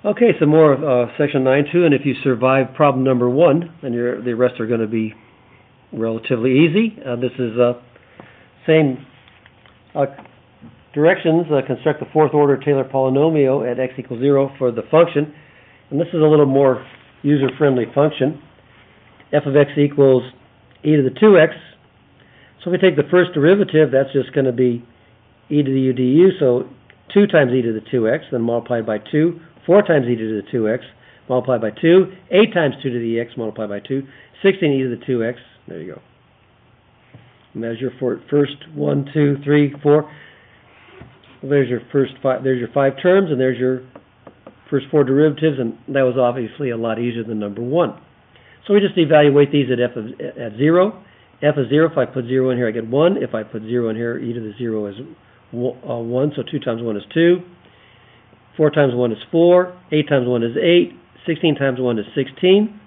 Okay, some more of section 9.2, and if you survive problem number 1, then the rest are going to be relatively easy. This is same directions. Construct the fourth order Taylor polynomial at x equals 0 for the function, and this is a little more user-friendly function. F of x equals e to the 2x. So if we take the first derivative, that's just going to be e to the u du, so 2 times e to the 2x, then multiplied by 2, 4 times e to the 2x, multiplied by 2, 8 times 2 to the x, multiplied by 2, 16 e to the 2x. There you go. Measure for it first, 1, 2, 3, 4. There's your first 5. There's your 5 terms, and there's your first 4 derivatives, and that was obviously a lot easier than number 1. So we just evaluate these at 0. F of 0, if I put 0 in here, I get 1. If I put 0 in here, e to the 0 is 1, so 2 times 1 is 2. 4 times 1 is 4. 8 times 1 is 8. 16 times 1 is 16.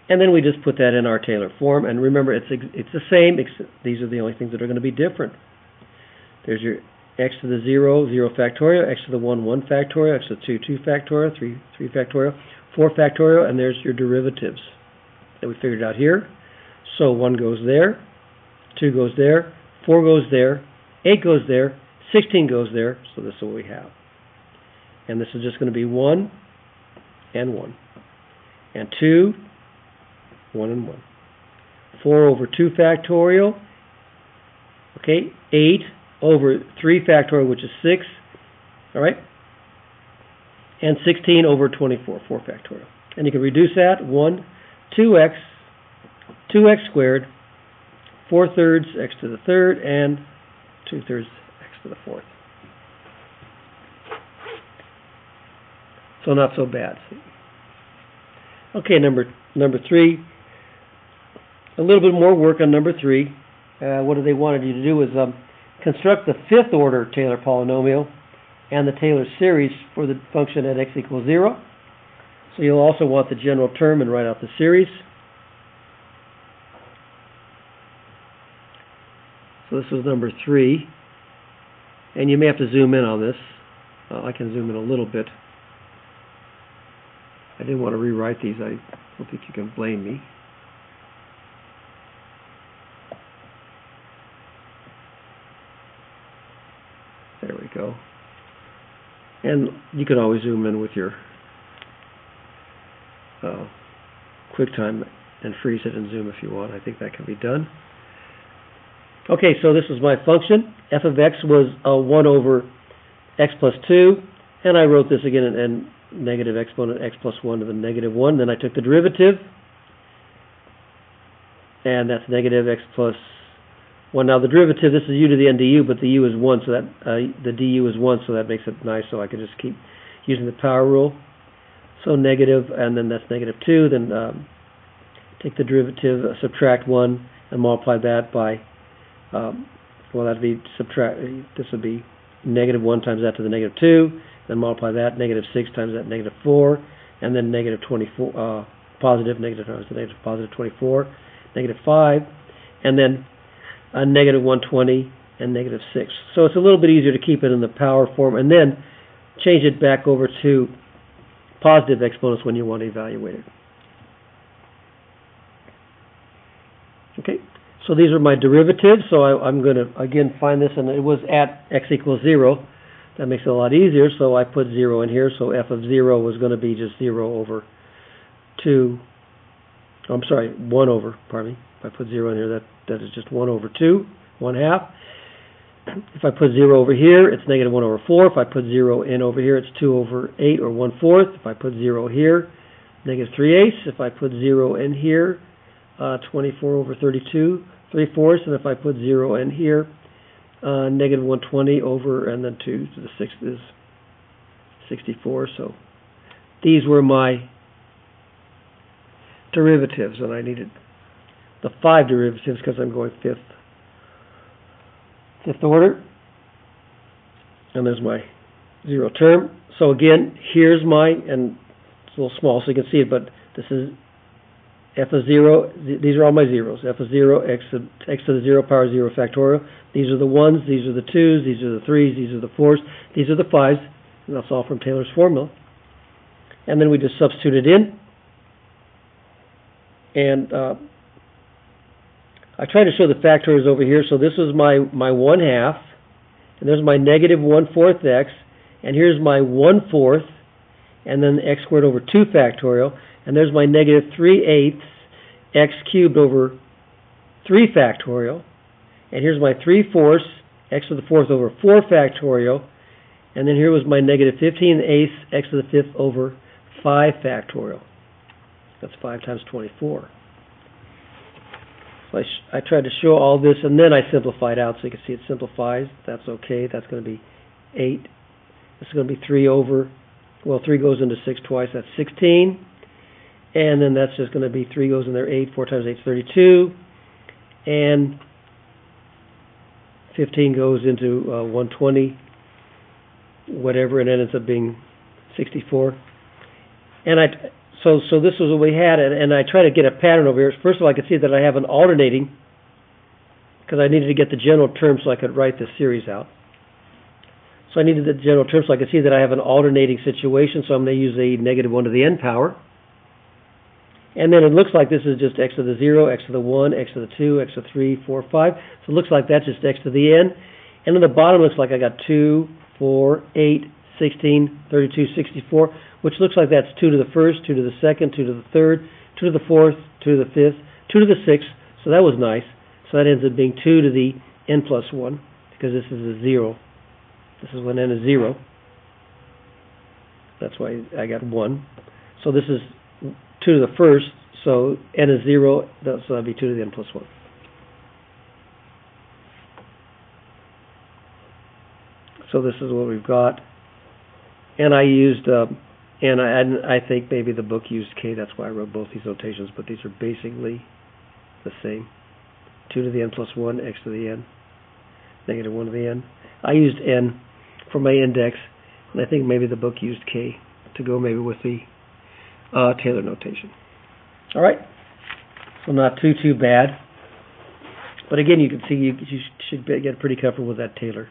And then we just put that in our Taylor form. And remember, it's the same, except these are the only things that are going to be different. There's your x to the 0, 0 factorial, x to the 1, 1 factorial, x to the 2, 2 factorial, 3 factorial, 4 factorial, and there's your derivatives that we figured out here. So 1 goes there, 2 goes there, 4 goes there, 8 goes there, 16 goes there, so this is what we have. And this is just going to be 1 and 1. And 2, 1 and 1. 4 over 2 factorial. Okay, 8 over 3 factorial, which is 6. All right? And 16 over 24, 4 factorial. And you can reduce that. 1, 2x, 2x squared, 4 thirds x to the third, and 2 thirds x to the fourth. So not so bad. Okay, number 3. A little bit more work on number 3. What they wanted you to do is construct the fifth order Taylor polynomial and the Taylor series for the function at x equals 0. So you'll also want the general term and write out the series. So this was number 3. And you may have to zoom in on this. I can zoom in a little bit. I didn't want to rewrite these. I don't think you can blame me. There we go. And you can always zoom in with your QuickTime and freeze it and zoom if you want. I think that can be done. Okay, so this is my function. F of x was 1 over x plus 2. And I wrote this again in negative exponent x plus 1 to the negative 1. Then I took the derivative. And that's negative x plus 1. Now the derivative, this is u to the n du, but the u is 1, so that the du is 1, so that makes it nice. So I can just keep using the power rule. So negative, and then that's negative 2. Then take the derivative, subtract 1, and multiply that by, well, that'd be this would be negative 1 times that to the negative 2. Then multiply that, negative 6 times that, negative 4. And then negative 24, positive, negative times the negative, positive 24. Negative 5. And then negative 120 and negative 6. So it's a little bit easier to keep it in the power form and then change it back over to positive exponents when you want to evaluate it. Okay, so these are my derivatives. So I'm going to, again, find this, and it was at x equals 0. That makes it a lot easier, so I put 0 in here. So f of 0 was going to be just 0 over 2. Oh, I'm sorry, 1 over, pardon me. If I put 0 in here, that is just 1 over 2, 1/2. If I put 0 over here, it's negative 1 over 4. If I put 0 in over here, it's 2 over 8, or 1/4. If I put 0 here, negative 3/8. If I put 0 in here, 24 over 32, 3/4. And if I put 0 in here, negative 120 over, and then 2 to the 6th is 64. So these were my derivatives, and I needed the 5 derivatives because I'm going fifth order. And there's my 0 term. So again, here's my, and it's a little small so you can see it, but this is f of 0. These are all my zeros. F of 0, x to the 0 power 0 factorial. These are the 1s, these are the 2s, these are the 3s, these are the 4s, these are the 5s, and that's all from Taylor's formula. and then we just substitute it in. And I try to show the factorials over here. So this is my 1/2, and there's my negative 1/4 x, and here's my 1/4, and then x squared over 2 factorial, and there's my negative 3/8 x cubed over 3 factorial, and here's my 3/4 x to the 4th over 4 factorial, and then here was my negative 15/8 x to the 5th over 5 factorial. That's 5 times 24. So I tried to show all this, and then I simplified out so you can see it simplifies. That's okay. That's going to be 8. This is going to be 3 over, well, 3 goes into 6 twice. That's 16. And then that's just going to be 3 goes in there, 8. 4 times 8 is 32. And 15 goes into 120, whatever, and it ends up being 64. And so this was what we had, and I try to get a pattern over here. First of all, I could see that I have an alternating, because I needed to get the general term so I could write the series out. So I needed the general term so I could see that I have an alternating situation, so I'm going to use a negative 1 to the n power. And then it looks like this is just x to the 0, x to the 1, x to the 2, x to the 3, 4, 5. So it looks like that's just x to the n. And then the bottom looks like I got 2, 4, 8, 16, 32, 64, which looks like that's 2 to the 1st, 2 to the 2nd, 2 to the 3rd, 2 to the 4th, 2 to the 5th, 2 to the 6th. So that was nice. So that ends up being 2 to the n plus 1, because this is a 0. This is when n is 0. That's why I got 1. So this is 2 to the 1st, so n is 0, so that'd be 2 to the n plus 1. So this is what we've got. And I used, and I think maybe the book used k, that's why I wrote both these notations, but these are basically the same. 2 to the n plus 1, x to the n, negative 1 to the n. I used n for my index, and I think maybe the book used k to go maybe with the Taylor notation. All right, so not too bad. But again, you can see you should get pretty comfortable with that Taylor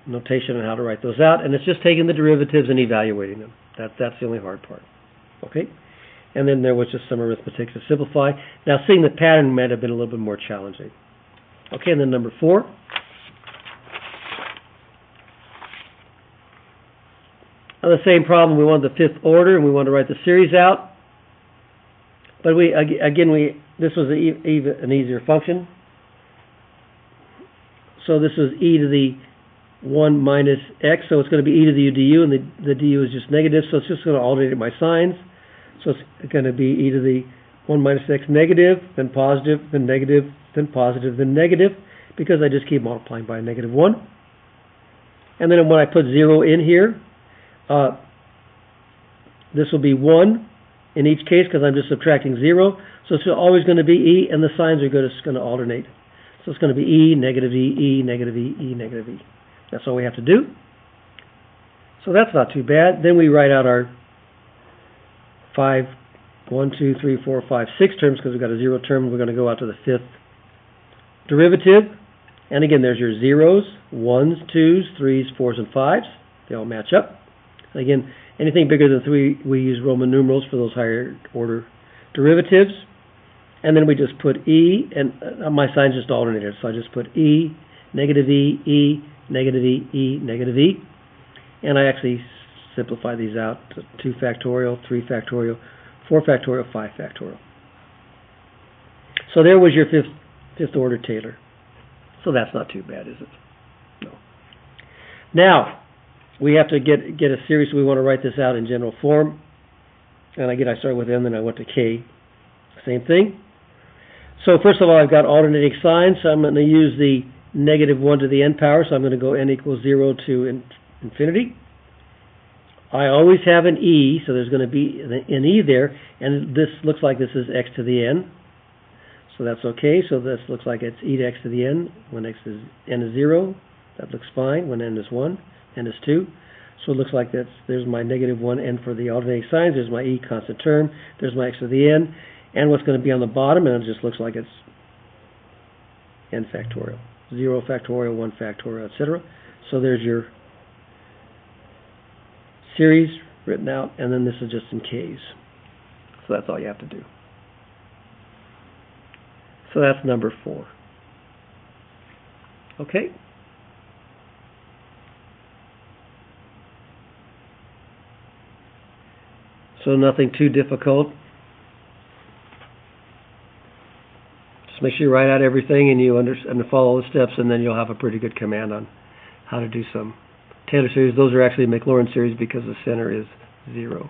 notation and how to write those out. And it's just taking the derivatives and evaluating them. That's the only hard part. Okay, and then there was just some arithmetic to simplify. Now, seeing the pattern might have been a little bit more challenging. Okay, and then number 4. On the same problem, we wanted the 5th order, and we wanted to write the series out. But this was an easier function. So this is e to the 1 minus x, so it's going to be e to the u du, and the du is just negative, so it's just going to alternate my signs. So it's going to be e to the 1 minus x negative, then positive, then negative, then positive, then negative, because I just keep multiplying by a negative 1. And then when I put 0 in here, this will be 1 in each case because I'm just subtracting 0. So it's always going to be e, and the signs are just going to alternate. So it's going to be e, negative e, e, negative e, e, negative e. That's all we have to do. So that's not too bad. Then we write out our 1, 2, 3, 4, 5, 6 terms because we've got a 0 term. We're going to go out to the 5th derivative. And again, there's your 0s, 1s, 2s, 3s, 4s, and 5s. They all match up. Again, anything bigger than 3, we use Roman numerals for those higher order derivatives. And then we just put e, and my signs just alternated. So I just put e, negative e, e, negative e, e, negative e. And I actually simplify these out to 2 factorial, 3 factorial, 4 factorial, 5 factorial. So there was your fifth order Taylor. So that's not too bad, is it? No. Now, we have to get a series, so we want to write this out in general form. And again, I started with n, then I went to k. Same thing. So first of all, I've got alternating signs, so I'm going to use the negative 1 to the n power, so I'm going to go n equals 0 to infinity. I always have an e, so there's going to be an e there, and this looks like this is x to the n. So that's okay, so this looks like it's e to x to the n when n is 0. That looks fine when n is 1, n is 2. So it looks like there's my negative 1 n for the alternating signs, there's my e constant term, there's my x to the n, and what's going to be on the bottom, and it just looks like it's n factorial. 0 factorial, 1 factorial, etc. So there's your series written out, and then this is just in K's. So that's all you have to do. So that's number 4. Okay. So nothing too difficult. Just make sure you write out everything and you and follow the steps, and then you'll have a pretty good command on how to do some Taylor series. Those are actually Maclaurin series because the center is 0.